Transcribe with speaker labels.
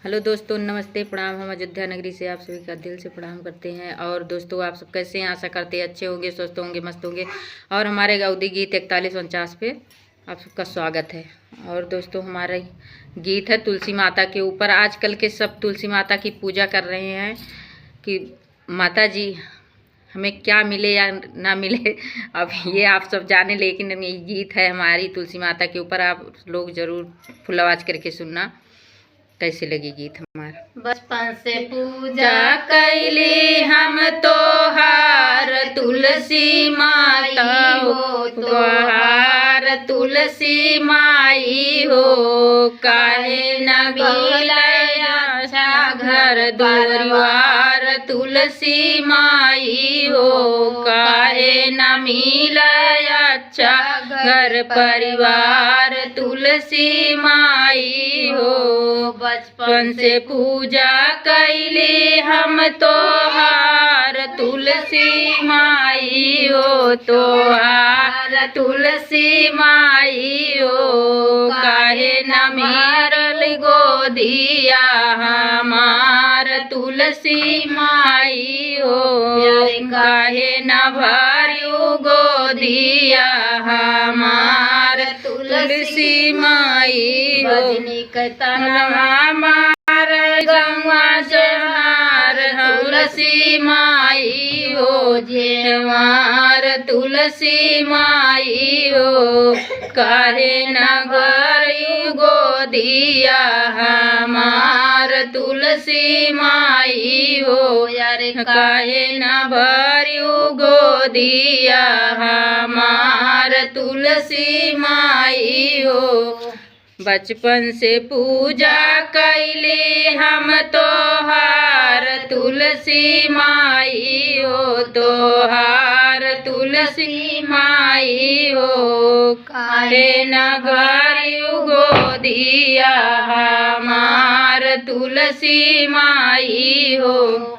Speaker 1: Hello दोस्तों, नमस्ते, प्रणाम। हम अयोध्या नगरी से आप सभी का दिल से प्रणाम करते हैं। और दोस्तों, आप सब कैसे हैं? आशा करते हैं अच्छे होंगे, स्वस्थ होंगे, मस्त होंगे। और हमारे गाउदी गीत 4149 पे आप सबका स्वागत है। और दोस्तों, हमारा गीत है तुलसी माता के ऊपर। आजकल के सब तुलसी माता की पूजा कर रहे हैं कि माता जी हमें क्या मिले या ना मिले, अब ये आप सब जाने, लेकिन ये गीत है हमारी तुलसी माता के ऊपर। आप लोग ज़रूर फुल आवाज़ करके सुनना कैसे लगी गीत हमारा।
Speaker 2: बचपन से पूजा कैली हम तोहार तुलसी माता हो, तोहार तुलसी माई हो। काहे न मिले अच्छा घर द्वार तुलसी माई हो, काहे न मिले अच्छा घर परिवार तुलसी माई हो। बचपन से पूजा कैली हम तोहार तुलसी माई हो, तोहार तुलसी माई हो। काहे न मारल गोदिया हमार तुलसी माई हो, काहे न भरियो गोदिया हमार तुलसी माई हो। हमार गंगा जहार तुलसी माई हो, जेवार तुलसी माई हो। काहे न गरी गोदिया हमार तुलसी माई हो, काहे न भरियो गोदिया हमार तुलसी माई हो। बचपन से पूजा कैली हम तोहार तुलसी माई हो, तोहार तुलसी माई हो। काहे न भरियो गोदिया हमार तुलसी माई हो।